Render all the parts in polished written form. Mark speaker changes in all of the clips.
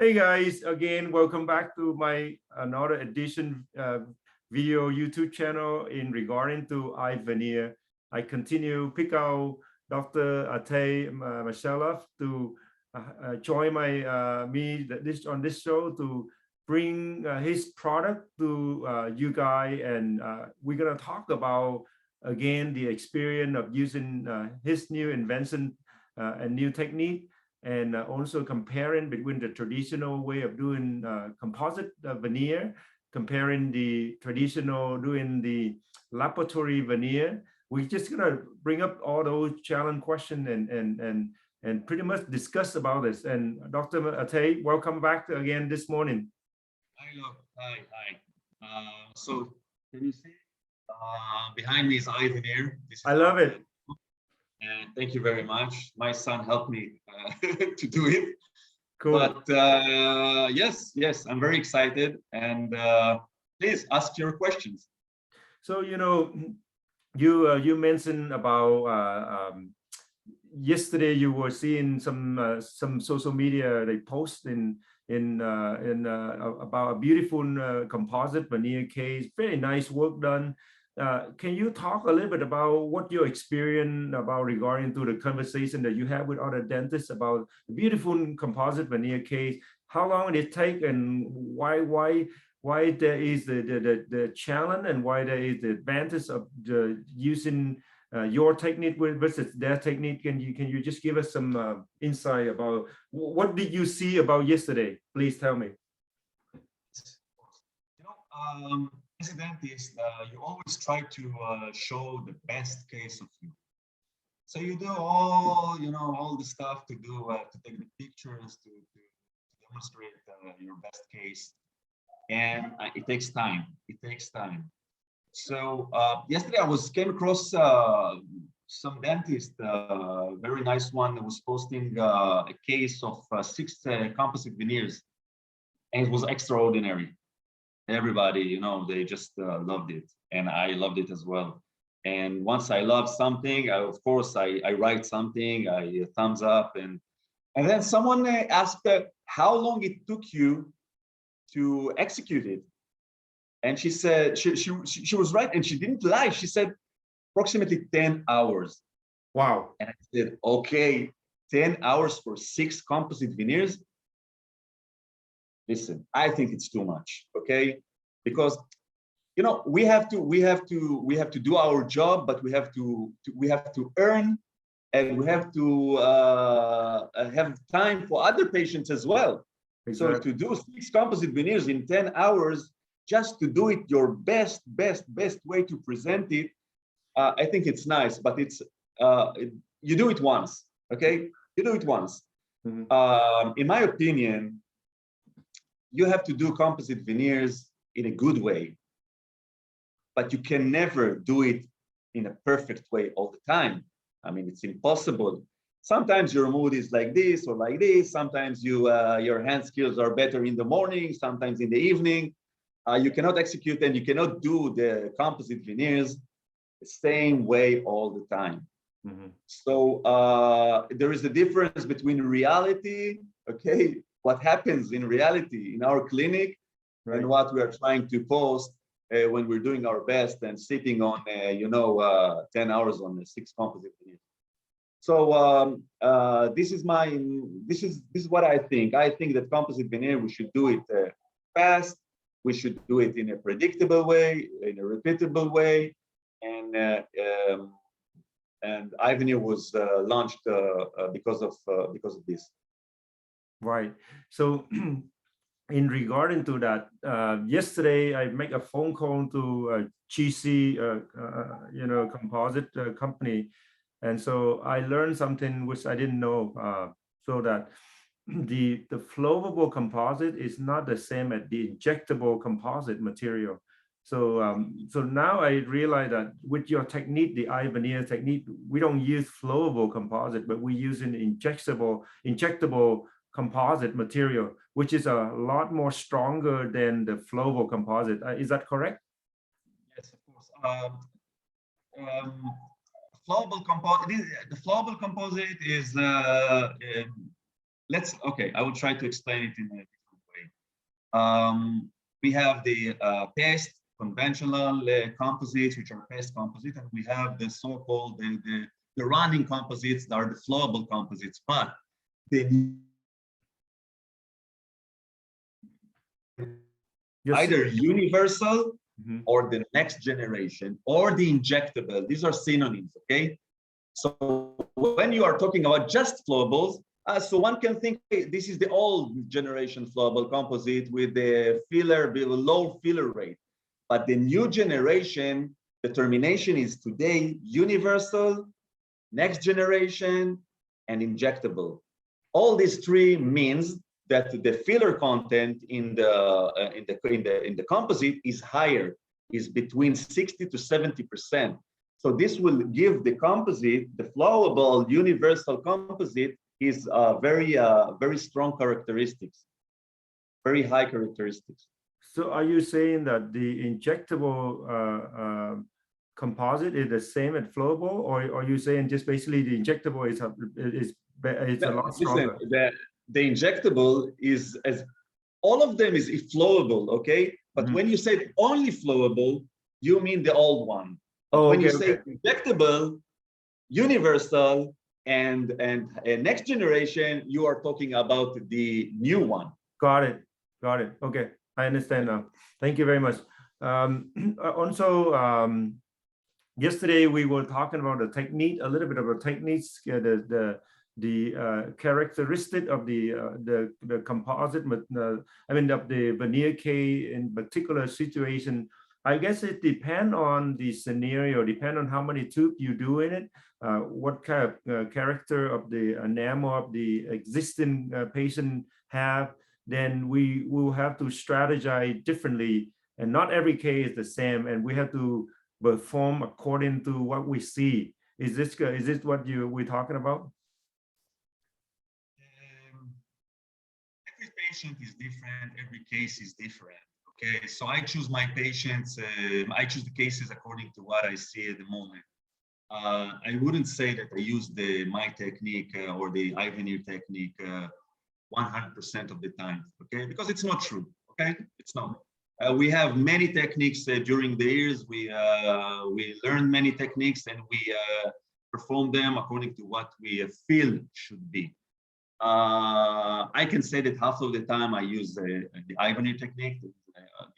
Speaker 1: Hey guys, again, welcome back to my another edition video YouTube channel in regarding to IVENEER. I continue pick out Dr. Itay Michaeloff to join me on this show to bring his product to you guys, and we're gonna talk about again the experience of using his new invention and new technique, and also comparing between the traditional way of doing composite veneer, comparing the traditional doing the laboratory veneer. We're just gonna bring up all those challenge questions and pretty much discuss about this. And Dr. Itay, welcome back again this morning.
Speaker 2: Hi. So can you see behind me is IVENEER?
Speaker 1: I love it.
Speaker 2: And thank you very much. My son helped me to do it.
Speaker 1: Cool.
Speaker 2: But yes, I'm very excited. And please ask your questions.
Speaker 1: So, you mentioned about yesterday you were seeing some social media they post about a beautiful composite veneer case. Very nice work done. Can you talk a little bit about what your experience about regarding to the conversation that you have with other dentists about the beautiful composite veneer case? How long did it take, and why there is the challenge, and why there is the advantage of using your technique versus their technique? Can you just give us some insight about what did you see about yesterday? Please tell me.
Speaker 2: As a dentist, you always try to show the best case of you. So you do all the stuff to do to take the pictures to demonstrate your best case, and it takes time. So yesterday I came across some dentist, very nice one, that was posting a case of 6 composite veneers, and it was extraordinary. Everybody, they just loved it, and I loved it as well. And once I love something, of course I write something, I thumbs up, and then someone asked how long it took you to execute it, and she said she was right, and she didn't lie. She said approximately 10 hours.
Speaker 1: Wow.
Speaker 2: And I said, okay, 10 hours for 6 composite veneers. Listen, I think it's too much, okay? Because we have to do our job, but we have to earn, and we have to have time for other patients as well. Exactly. So to do 6 composite veneers in 10 hours, just to do it your best way to present it, I think it's nice, but it's you do it once, okay? You do it once. Mm-hmm. In my opinion, you have to do composite veneers in a good way, but you can never do it in a perfect way all the time. I mean, it's impossible. Sometimes your mood is like this or like this. Sometimes your hand skills are better in the morning, sometimes in the evening. You cannot execute, and you cannot do the composite veneers the same way all the time. Mm-hmm. So there is a difference between reality, okay, what happens in reality in our clinic, right, and what we are trying to post when we're doing our best and sitting on 10 hours on the 6 composite veneers. So this is what I think. I think that composite veneer, we should do it fast. We should do it in a predictable way, in a repeatable way, and IVENEER was launched because of this.
Speaker 1: Right. So in regarding to that, yesterday I make a phone call to GC, composite company, and so I learned something which I didn't know. So that the flowable composite is not the same as the injectable composite material. So so now I realize that with your technique, the IVENEER technique, we don't use flowable composite, but we use an injectable composite material, which is a lot more stronger than the flowable composite. Is that correct?
Speaker 2: Yes, of course. The flowable composite is okay, I will try to explain it in a different way. We have the paste conventional composites, which are paste composite, and we have the so-called the running composites that are the flowable composites. But the either universal or the next generation or the injectable. These are synonyms, okay? So when you are talking about just flowables, so one can think, hey, this is the old generation flowable composite with the filler, with a low filler rate. But the new generation, the termination is today universal, next generation, and injectable. All these three means that the filler content in the composite is higher, is between 60 to 70%. So this will give the composite, the flowable universal composite, is very strong characteristics, very high characteristics.
Speaker 1: So are you saying that the injectable composite is the same as flowable, or are you saying just basically the injectable is a lot stronger?
Speaker 2: Listen, the injectable is, as all of them is flowable, okay? But when you say only flowable, you mean the old one. But when you say injectable, universal, and next generation, you are talking about the new one.
Speaker 1: Got it. Okay, I understand now. Thank you very much. Also, yesterday we were talking about the technique, a little bit of the techniques, the characteristic of the composite, I mean of the veneer case in particular situation. I guess it depends on the scenario, depend on how many tubes you do in it, what kind of character of the enamel of the existing patient have. Then we will have to strategize differently, and not every case is the same, and we have to perform according to what we see. Is this what we're talking about?
Speaker 2: Every patient is different, every case is different. Okay, so I choose my patients, I choose the cases according to what I see at the moment. I wouldn't say that I use my technique or the IVENEER technique 100% of the time, okay? Because it's not true, okay? It's not. We have many techniques during the years. We learn many techniques and we perform them according to what we feel should be. I can say that half of the time I use the IVENEER technique.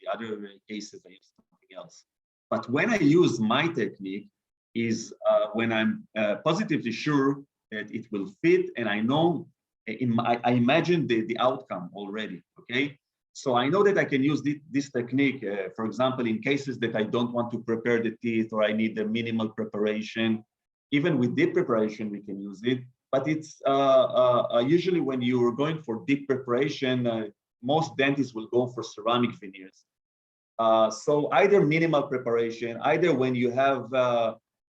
Speaker 2: The other cases I use something else. But when I use my technique is when I'm positively sure that it will fit, and I know I imagine the outcome already. Okay, so I know that I can use this technique, for example, in cases that I don't want to prepare the teeth or I need the minimal preparation. Even with deep preparation, we can use it. But it's usually when you are going for deep preparation, most dentists will go for ceramic veneers. So either minimal preparation, either when you have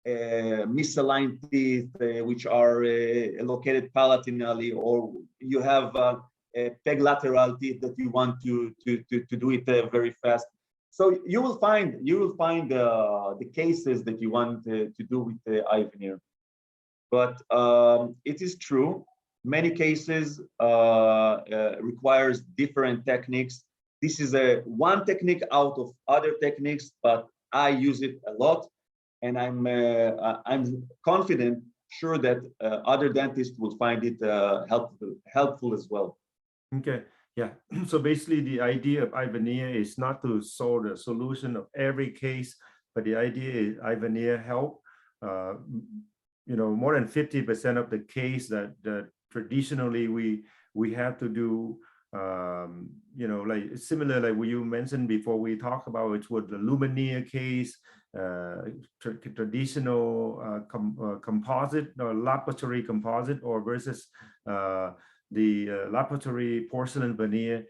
Speaker 2: misaligned teeth, which are located palatinally, or you have peg lateral teeth that you want to do it very fast. So you will find the cases that you want to do with the IVENEER. But it is true, many cases requires different techniques. This is one technique out of other techniques, but I use it a lot, and I'm confident, sure that other dentists will find it helpful as well.
Speaker 1: Okay, yeah. So basically, the idea of IVENEER is not to solve the solution of every case, but the idea is IVENEER help. More than 50% of the case that traditionally we have to do, like similar, like what you mentioned before we talk about, which was the lumineer case, traditional composite or laboratory composite, or versus the laboratory porcelain veneer.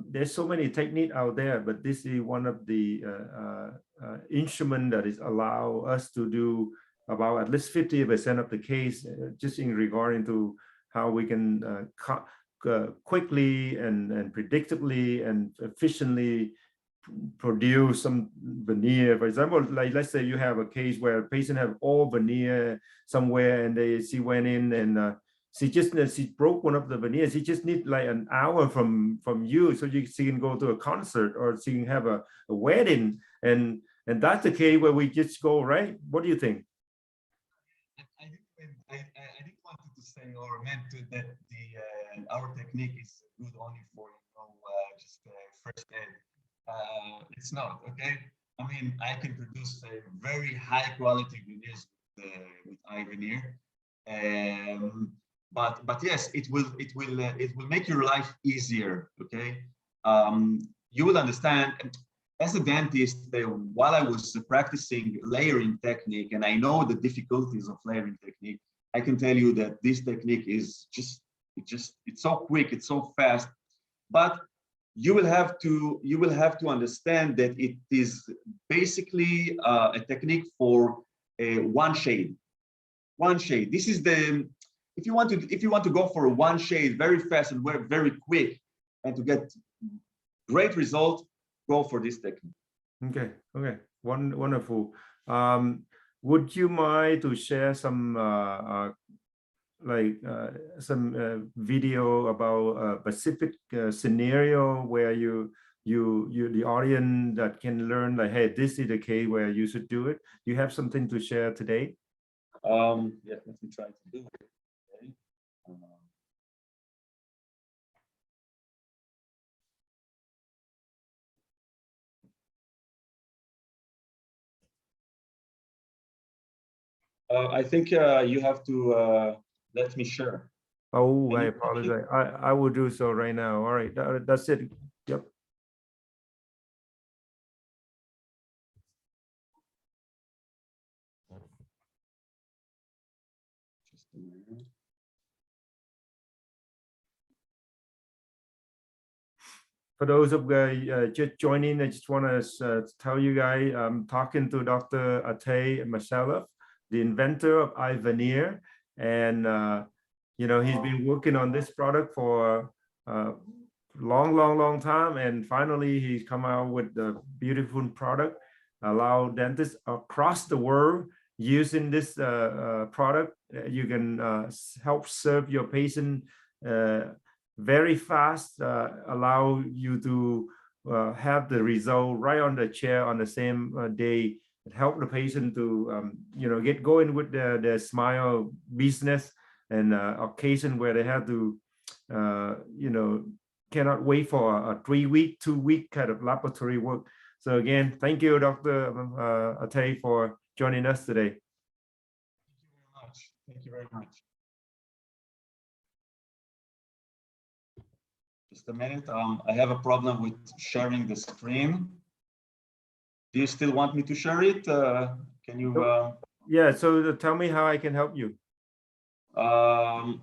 Speaker 1: There's so many techniques out there, but this is one of the instrument that is allow us to do about at least 50% of the case, just in regarding to how we can quickly and predictably and efficiently produce some veneer. For example, like let's say you have a case where a patient have all veneer somewhere, and they went in and she broke one of the veneers. She just need like an hour from you, so she can go to a concert or she can have a wedding, and that's the case where we just go, right? What do you think?
Speaker 2: I didn't want to say or meant to that our technique is good only for just first aid. It's not, okay. I mean, I can produce a very high quality veneers with IVENEER, but yes, it will make your life easier, okay. You will understand. As a dentist, while I was practicing layering technique, and I know the difficulties of layering technique, I can tell you that this technique is it's so quick, it's so fast, but you will have to understand that it is basically a technique for one shade. This is if you want to go for one shade very fast and very quick and to get great result, go for this technique.
Speaker 1: Okay, wonderful. Would you mind to share some video about a specific scenario where you the audience that can learn, like, hey, this is the case where you should do it? Do you have something to share today?
Speaker 2: Yeah, let me try to do it. Okay. I think you have to let me share.
Speaker 1: Oh, I apologize. I will do so right now. All right, that's it. Yep.
Speaker 2: Just a minute.
Speaker 1: For those of just joining, I just want to tell you guys, I'm talking to Dr. Itay Michaeloff, the inventor of IVENEER, and he's been working on this product for a long time, and finally he's come out with the beautiful product, allow dentists across the world using this product. You can help serve your patient very fast, allow you to have the result right on the chair on the same day. It help the patient to get going with their smile business, and occasion where they have to cannot wait for a 3-week, 2-week kind of laboratory work. So again, thank you, Dr. Itay, for joining us today.
Speaker 2: Thank you very much. Just a minute. I have a problem with sharing the screen. Do you still want me to share it? Can you?
Speaker 1: Yeah. So tell me how I can help you.
Speaker 2: I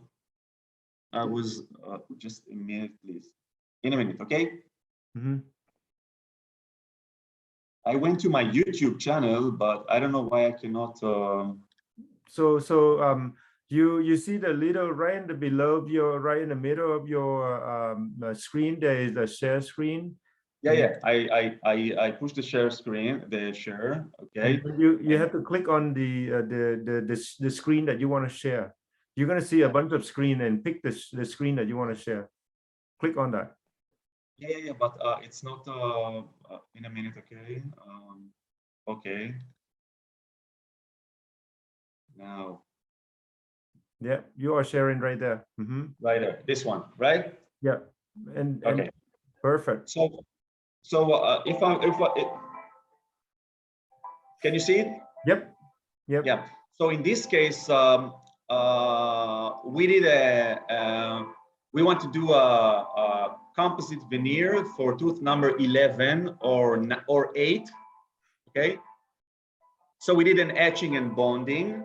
Speaker 2: was just a minute, please. In a minute, okay?
Speaker 1: Mm-hmm.
Speaker 2: I went to my YouTube channel, but I don't know why I cannot.
Speaker 1: You see the little right below your, right in the middle of your screen, there is a share screen.
Speaker 2: Yeah. I push the share screen, the share. Okay.
Speaker 1: And you have to click on the screen that you want to share. You're going to see a bunch of screen and pick the screen that you want to share. Click on that.
Speaker 2: Yeah, but it's not in a minute, okay? Okay. Now.
Speaker 1: Yeah, you are sharing right there. Mm-hmm.
Speaker 2: Right there, this one, right?
Speaker 1: Yeah, and
Speaker 2: okay,
Speaker 1: perfect.
Speaker 2: So if can you see it?
Speaker 1: Yep.
Speaker 2: Yeah. So in this case, we did we want to do a composite veneer for tooth number 11 or 8. Okay. So we did an etching and bonding.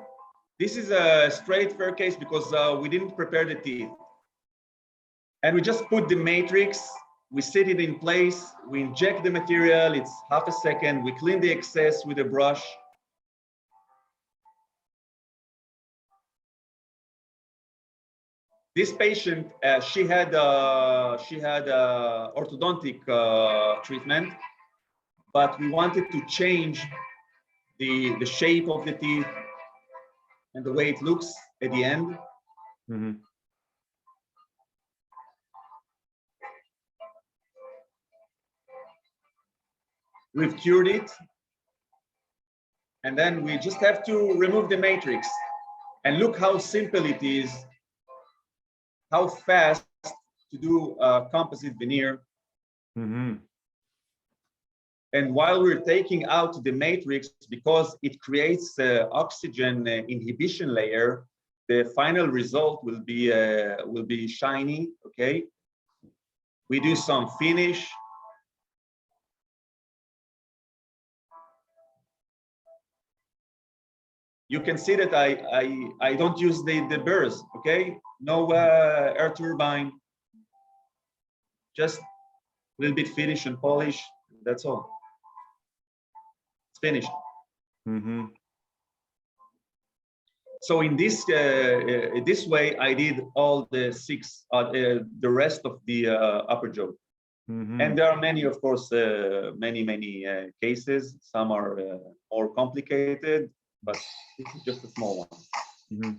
Speaker 2: This is a straight fair case because we didn't prepare the teeth. And we just put the matrix, we set it in place, we inject the material, it's half a second, we clean the excess with a brush. This patient, she had orthodontic treatment, but we wanted to change the shape of the teeth and the way it looks at the end.
Speaker 1: Mm-hmm.
Speaker 2: we've cured it. And then we just have to remove the matrix. And look how simple it is, how fast to do a composite veneer.
Speaker 1: Mm-hmm.
Speaker 2: And while we're taking out the matrix, because it creates oxygen inhibition layer, the final result will be shiny. Okay. We do some finish. You can see that I don't use the burrs. Okay. No air turbine. Just a little bit finish and polish. That's all. It's finished.
Speaker 1: Mm-hmm.
Speaker 2: So in this way, I did all the six, the rest of the upper jaw.
Speaker 1: Mm-hmm.
Speaker 2: And there are many, of course, many cases. Some are more complicated, but this is just a small one.
Speaker 1: Mm-hmm.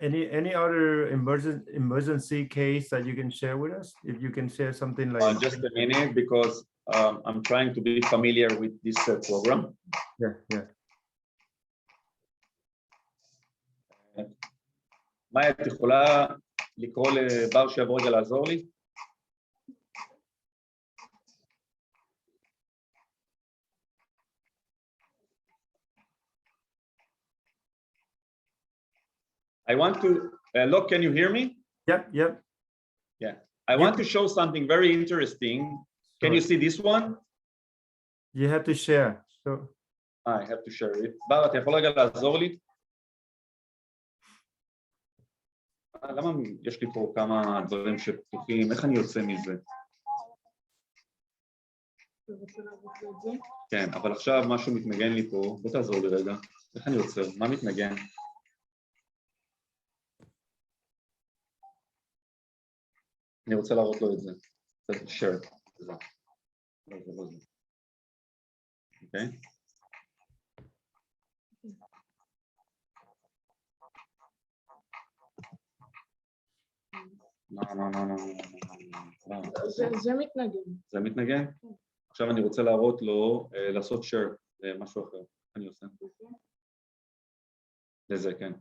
Speaker 1: Any other emergency case that you can share with us? If you can share something like
Speaker 2: Just a minute, because I'm trying to be familiar with this program.
Speaker 1: Yeah.
Speaker 2: מאיה, את יכולה לקרוא לבר שיבוא רגע לעזור לי? I want to look, can you hear me?
Speaker 1: Yep.
Speaker 2: Yeah. I want to show something very interesting. Can you see this one?
Speaker 1: You have to share. So
Speaker 2: I have to share it. בר, אתה יכול רגע לעזור לי? למה יש לי פה כמה דברים שפתוחים? איך אני יוצא מזה? כן, אבל עכשיו משהו מתנגן לי פה. בוא תעזור לי רגע. איך אני יוצא? מה מתנגן? אני רוצה להראות לו את זה. share. אוקיי?
Speaker 3: זה מתנגן.
Speaker 2: זה מתנגן? עכשיו אני רוצה להראות לו לעשות share למשהו אחר. איך אני עושה? לזה, כן.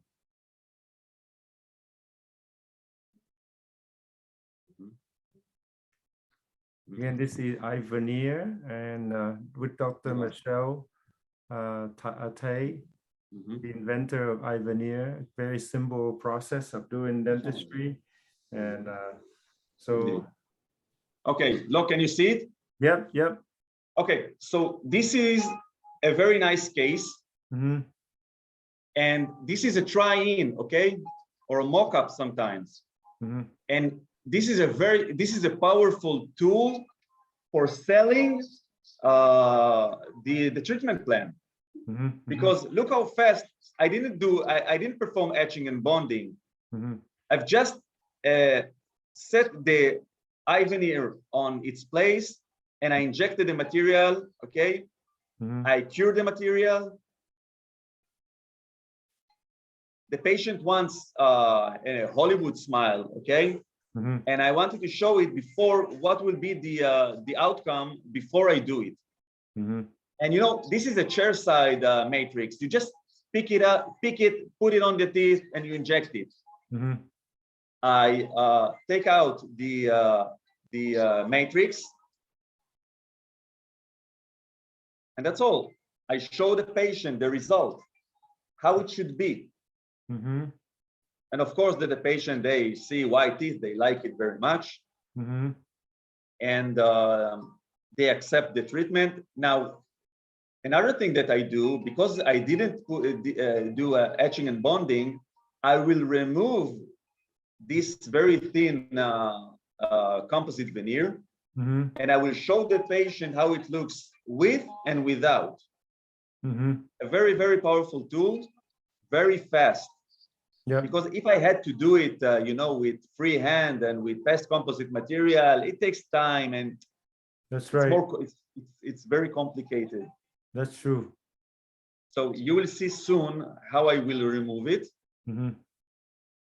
Speaker 1: again, this is IVENEER and with Dr. Michelle Itay, the inventor of IVENEER. Very simple process of doing dentistry, and so.
Speaker 2: Okay, look, can you see it?
Speaker 1: Yep.
Speaker 2: Okay, so this is a very nice case, and this is a try-in, okay, or a mock-up sometimes, and this is a powerful tool for selling the treatment plan, because look how fast I didn't perform etching and bonding. I've just set the IVENEER on its place, and I injected the material. Okay, I cured the material. The patient wants a Hollywood smile. Okay. And I wanted to show it before what will be the outcome before I do it. And you know, this is a chair side matrix. You just pick it, put it on the teeth, and you inject it. I take out the matrix, and that's all. I show the patient the result, how it should be. And of course, that the patient, they see white teeth, they like it very much. And they accept the treatment. Now, another thing that I do, because I didn't do etching and bonding, I will remove this very thin composite veneer, and I will show the patient how it looks with and without. A very, very powerful tool, very fast.
Speaker 1: Yeah.
Speaker 2: Because if I had to do it, you know, with freehand and with fast composite material, it takes time, and
Speaker 1: that's right.
Speaker 2: It's very complicated.
Speaker 1: That's true.
Speaker 2: So you will see soon how I will remove it. Can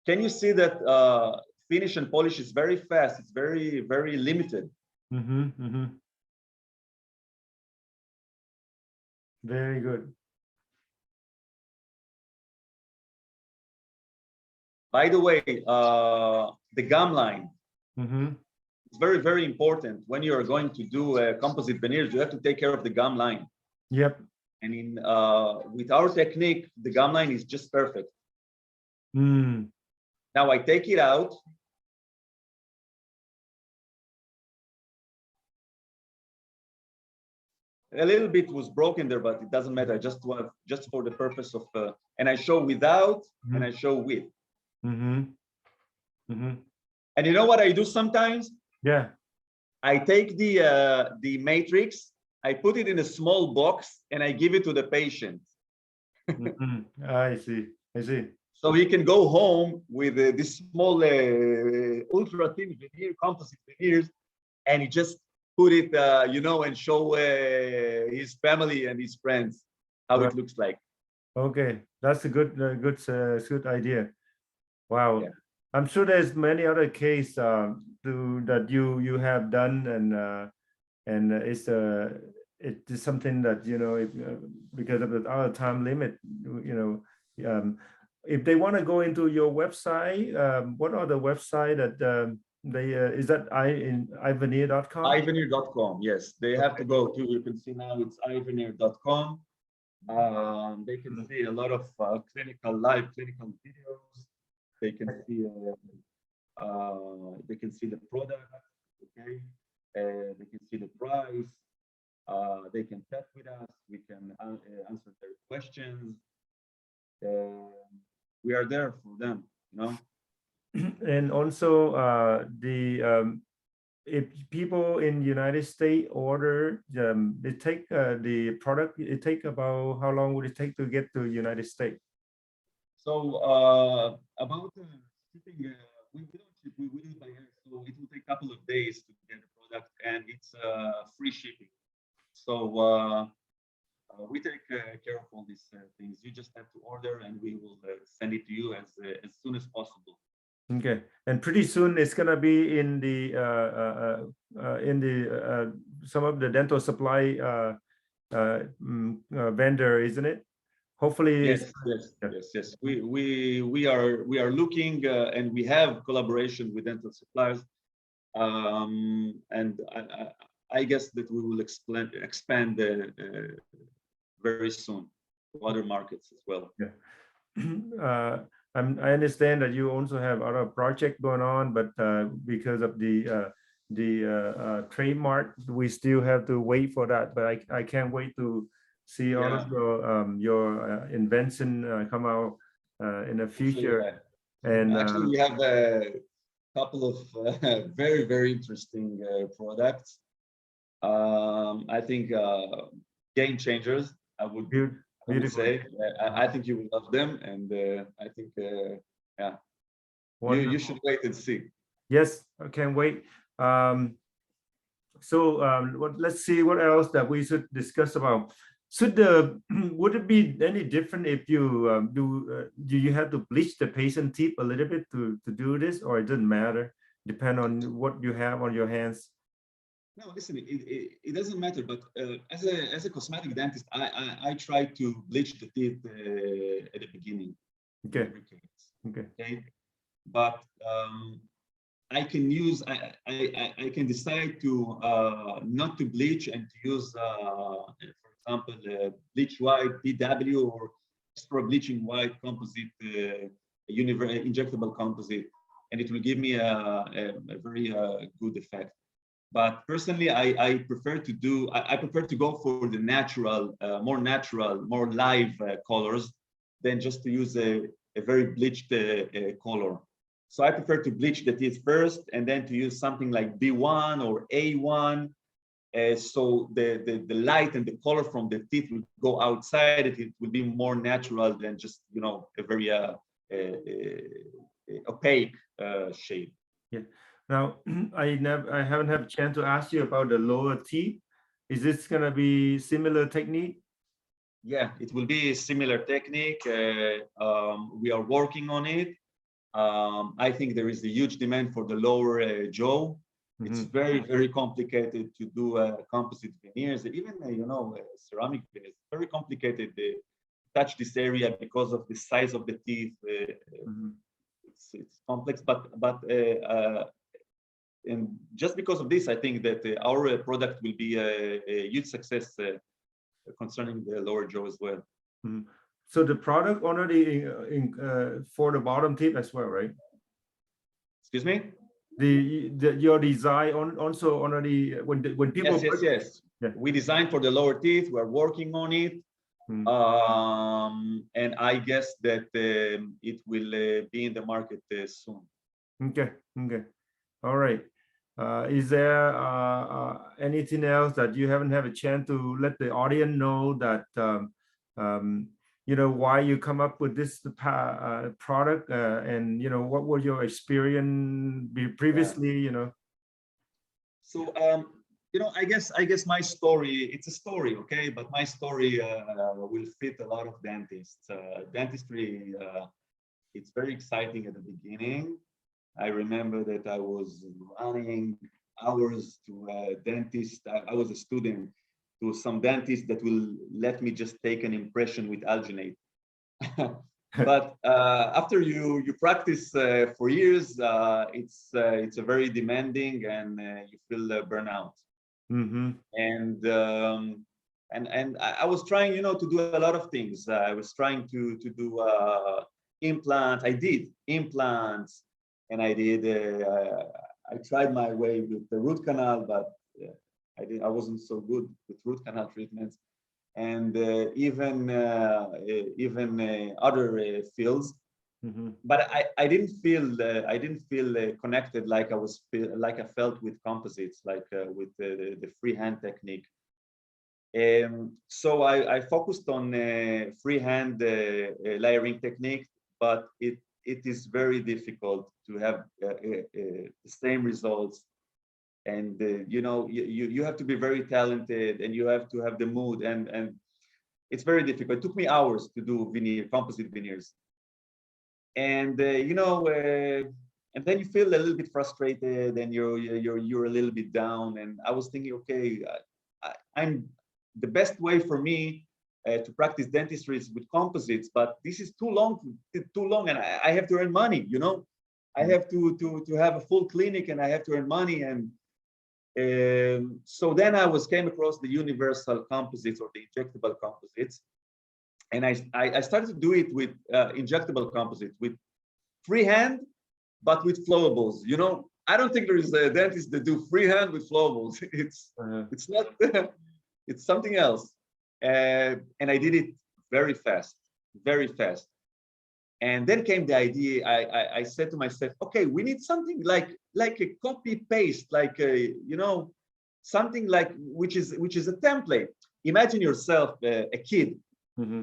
Speaker 2: you see that finish and polish is very fast. It's very, very limited.
Speaker 1: Very good.
Speaker 2: By the way, the gum line. It's very, very important. When you are going to do composite veneers, you have to take care of the gum line.
Speaker 1: Yep.
Speaker 2: And in with our technique, the gum line is just perfect. Now I take it out. A little bit was broken there, but it doesn't matter. I just want just for the purpose of, and I show without and I show with. And you know what I do sometimes?
Speaker 1: Yeah.
Speaker 2: I take the matrix, I put it in a small box, and I give it to the patient.
Speaker 1: I see. I see.
Speaker 2: So he can go home with this small ultra thin veneer, composite veneers, and he just put it, you know, and show his family and his friends how it looks like.
Speaker 1: Okay, that's a good idea. Wow.
Speaker 2: Yeah.
Speaker 1: I'm sure there's many other cases that you have done, and it's something that, you know, because of our time limit, you know, if they want to go into your website, what are the website that they is that IVENEER.com?
Speaker 2: IVENEER.com, yes. They have to go to, you can see now it's IVENEER.com. They can see a lot of live clinical videos. They can see the product, okay? They can see the price. They can chat with us. We can answer their questions. We are there for them, you know.
Speaker 1: And also if people in the United States order, they take the product, it take about, how long would it take to get to the United States?
Speaker 2: So about shipping, we don't ship, we will by air, so it will take a couple of days to get the product, and it's free shipping. So we take care of all these things. You just have to order, and we will send it to you as soon as possible.
Speaker 1: Okay, and pretty soon it's gonna be in the some of the dental supply vendor, isn't it? Hopefully.
Speaker 2: Yes. We are looking, and we have collaboration with dental suppliers, and I guess that we will expand very soon to other markets as well.
Speaker 1: Yeah. I understand that you also have other project going on, but because of the trademark, we still have to wait for that. But I can't wait to see all of your invention come out in the future. And
Speaker 2: actually, we have a couple of very, very interesting products. I think game changers. I would say. I think you will love them, and I think yeah, you should wait and see.
Speaker 1: Yes, I can't wait. Let's see what else that we should discuss about. Would it be any different if you do you have to bleach the patient teeth a little bit to do this, or it doesn't matter, depend on what you have on your hands?
Speaker 2: No, listen, it doesn't matter, but as a cosmetic dentist, I try to bleach the teeth at the beginning.
Speaker 1: Okay.
Speaker 2: Okay. But I can use, I can decide to not to bleach and to use, for example, bleach white PW or extra bleaching white composite, injectable composite, and it will give me a very good effect. But personally, I prefer to do, I prefer to go for the natural, more live colors than just to use a very bleached color. So I prefer to bleach the teeth first, and then to use something like B1 or A1. So the light and the color from the teeth will go outside. It will be more natural than just, you know, a very opaque shade.
Speaker 1: Yeah. Now, I haven't had a chance to ask you about the lower teeth. Is this gonna be similar technique?
Speaker 2: Yeah, it will be a similar technique. We are working on it. I think there is a huge demand for the lower jaw. It's very, very complicated to do composite veneers, even ceramic veneers. Very complicated to touch this area because of the size of the teeth. It's complex, and just because of this, I think that our product will be a huge success concerning the lower jaw as well.
Speaker 1: So the product already for the bottom teeth as well, right?
Speaker 2: Excuse me?
Speaker 1: Your design also already when people
Speaker 2: yes. Yeah. We designed for the lower teeth. We're working on it, and I guess that it will be in the market soon. Okay.
Speaker 1: All right. Is there anything else that you haven't had a chance to let the audience know that why you come up with this product, and what was your experience previously?
Speaker 2: So I guess my story, it's a story, okay, but my story will fit a lot of dentists. Dentistry, it's very exciting at the beginning. I remember that I was running hours to a dentist. I was a student to some dentist that will let me just take an impression with alginate. But after you practice for years, it's a very demanding, and you feel burnout. And I was trying, to do a lot of things. I was trying to do implants. I did implants, and I tried my way with the root canal, but I wasn't so good with root canal treatments, and even other fields. But I didn't feel connected like I felt with composites, like with the freehand technique. So I focused on freehand layering technique, but it is very difficult to have the same results. And you have to be very talented, and you have to have the mood, and it's very difficult. It took me hours to do composite veneers, and and then you feel a little bit frustrated, and you're a little bit down. And I was thinking, okay, I'm the best way for me to practice dentistry is with composites, but this is too long, and I have to earn money. I have to have a full clinic, and I have to earn money. And so then I came across the universal composites, or the injectable composites, and I started to do it with injectable composites, with freehand, but with flowables. I don't think there is a dentist that do freehand with flowables. It's not. It's something else. And I did it very fast. And then came the idea. I said to myself, okay, we need something like a copy paste, like something like which is a template. Imagine yourself a kid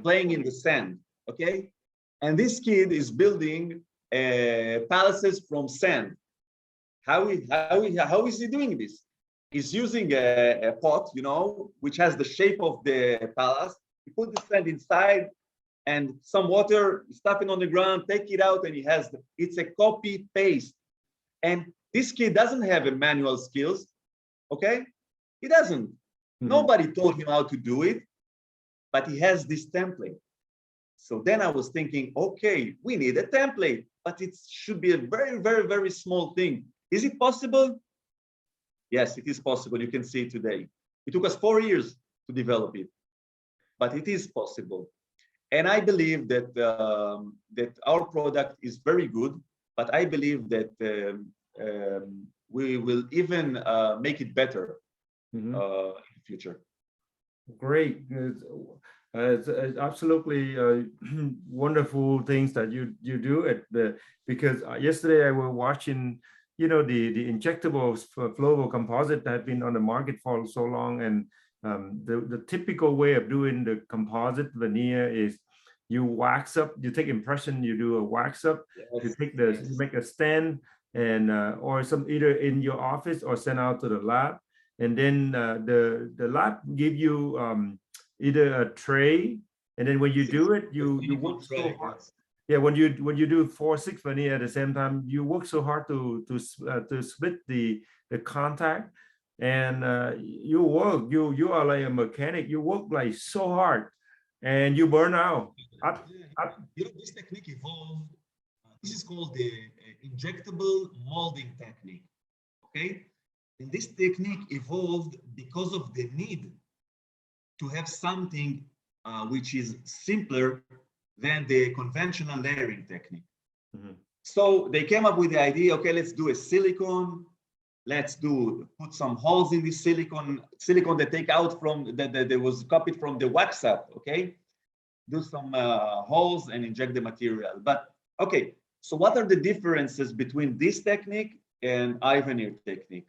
Speaker 2: playing in the sand, okay? And this kid is building palaces from sand. How is he doing this? He's using a pot, which has the shape of the palace. You put the sand inside and some water, stuff it on the ground, take it out, and it's a copy paste. And this kid doesn't have a manual skills, okay? He doesn't. Nobody taught him how to do it, but he has this template. So then I was thinking, okay, we need a template, but it should be a very, very, very small thing. Is it possible? Yes, it is possible. You can see it today. It took us 4 years to develop it, but it is possible. And I believe that that our product is very good, but I believe that we will even make it better in the future.
Speaker 1: Great. It's absolutely wonderful things that you do because yesterday I was watching the injectables for Flowable Composite that have been on the market for so long, and the typical way of doing the composite veneer is you wax up, you take impression, you do a wax up, you take you make a stand, and or some either in your office or send out to the lab, and then the lab give you either a tray, and then when you do it, you work so hard. Yeah, when you do 4-6 veneer at the same time, you work so hard to split the contact, and you are like a mechanic. You work like so hard, and you burn out. Up, up.
Speaker 2: You know, this technique evolved. This is called the injectable molding technique. Okay, and this technique evolved because of the need to have something which is simpler than the conventional layering technique.
Speaker 1: Mhm.
Speaker 2: So they came up with the idea, okay, let's do a silicone. Let's put some holes in this silicone that take out from that was copied from the wax up, okay? Do some holes and inject the material. But okay, so what are the differences between this technique and IVENEER technique?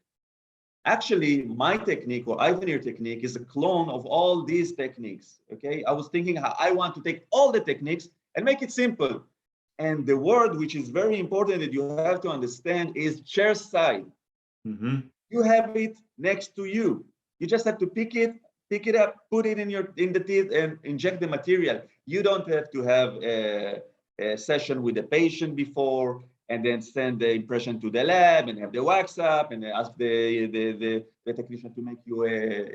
Speaker 2: Actually, my technique or IVENEER technique is a clone of all these techniques. Okay, I was thinking how I want to take all the techniques and make it simple. And the word which is very important that you have to understand is chair side.
Speaker 1: Mhm.
Speaker 2: You have it next to you. You just have to pick it up, put it in the teeth, and inject the material. You don't have to have a session with the patient before, and then send the impression to the lab and have the wax up and ask the technician to make you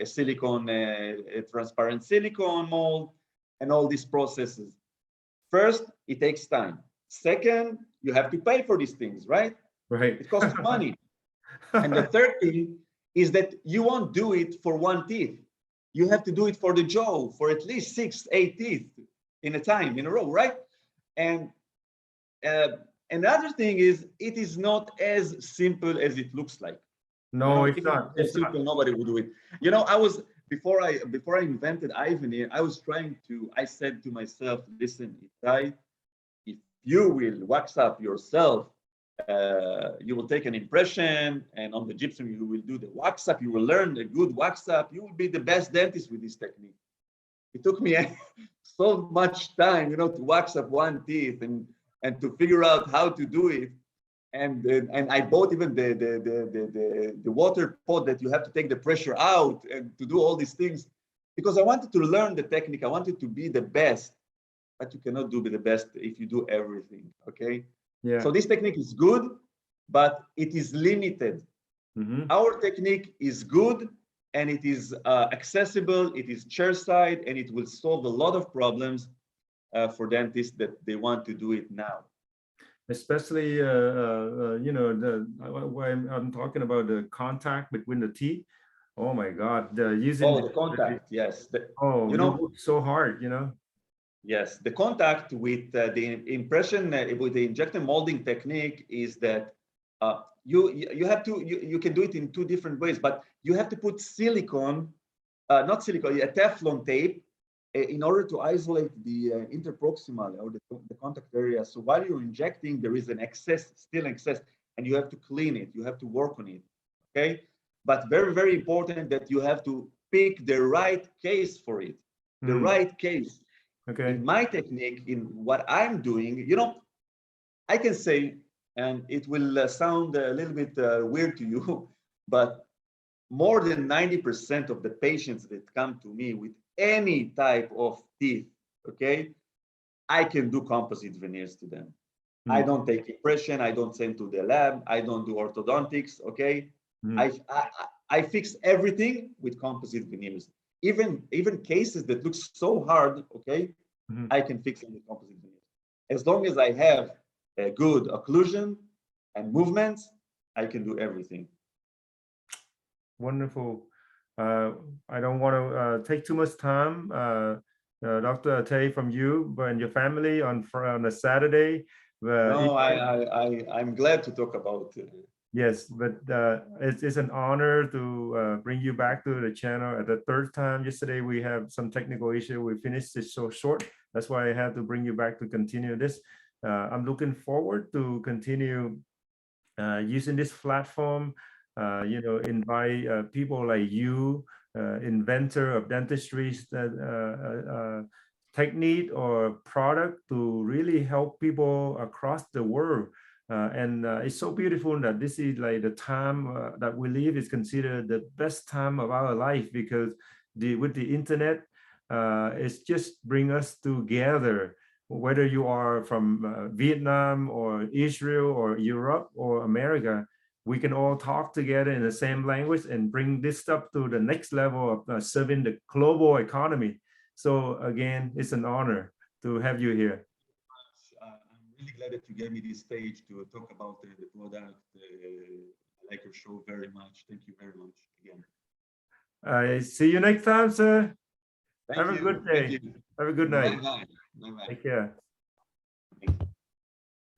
Speaker 2: a silicone, a transparent silicone mold, and all these processes. First, it takes time. Second, you have to pay for these things, right?
Speaker 1: Right.
Speaker 2: It costs money. And the third thing is that you won't do it for one teeth. You have to do it for the jaw, for at least 6-8 teeth in a row, right? And another thing is, it is not as simple as it looks like.
Speaker 1: No, it's
Speaker 2: If it
Speaker 1: not.
Speaker 2: was
Speaker 1: It's
Speaker 2: simple,
Speaker 1: not.
Speaker 2: nobody would do it. You know, I was before I invented IVENEER, I said to myself, listen, Itay, if you will wax up yourself, you will take an impression, and on the gypsum you will do the wax up. You will learn a good wax up. You will be the best dentist with this technique. It took me so much time, to wax up one teeth and to figure out how to do it. And I bought even the water pot that you have to take the pressure out and to do all these things, because I wanted to learn the technique. I wanted to be the best, but you cannot do the best if you do everything. Okay.
Speaker 1: Yeah.
Speaker 2: So this technique is good, but it is limited.
Speaker 1: Mhm.
Speaker 2: Our technique is good, and it is accessible, it is chairside, and it will solve a lot of problems for dentists that they want to do it now.
Speaker 1: Especially when I'm talking about the contact between the teeth. Oh my God, using
Speaker 2: Oh, the contact, yes.
Speaker 1: oh,
Speaker 2: You
Speaker 1: you
Speaker 2: know,
Speaker 1: work so hard,
Speaker 2: yes, the contact with the impression with the injector molding technique is that you can do it in two different ways, but you have to put silicone, not silicone, a Teflon tape in order to isolate the interproximal or the contact area. So while you're injecting, there is an still excess, and you have to clean it. You have to work on it. Okay, but very, very important that you have to pick the right case for it, the right case.
Speaker 1: Okay.
Speaker 2: In my technique, in what I'm doing, I can say, and it will sound a little bit weird to you, but more than 90% of the patients that come to me with any type of teeth, okay, I can do composite veneers to them. I don't take impression. I don't send to the lab. I don't do orthodontics, okay? I fix everything with composite veneers. Even cases that look so hard, okay, I can fix them with composite veneers. As long as I have a good occlusion and movements, I can do everything.
Speaker 1: Wonderful. I don't want to take too much time, Dr. Itay, from you and your family on a Saturday.
Speaker 2: No, I'm glad to talk about it.
Speaker 1: Yes, but it's an honor to bring you back to the channel at the third time. Yesterday we have some technical issue. We finished it so short. That's why I had to bring you back to continue this. I'm looking forward to continue using this platform. Invite people like you, inventor of dentistry technique or product to really help people across the world. And it's so beautiful that this is like the time that we live is considered the best time of our life, because with the internet, it's just bring us together. whether you are from Vietnam or Israel or Europe or America, we can all talk together in the same language and bring this stuff to the next level of serving the global economy. So again, it's an honor to have you here.
Speaker 2: I'm really glad that you gave me this stage to talk about the product. I like your show very much. Thank you very much again.
Speaker 1: I see you next time, sir.
Speaker 2: Thank
Speaker 1: Have a
Speaker 2: you.
Speaker 1: good day. Have a good night.
Speaker 2: Bye-bye. Bye-bye.
Speaker 1: Take care.
Speaker 2: Thank you.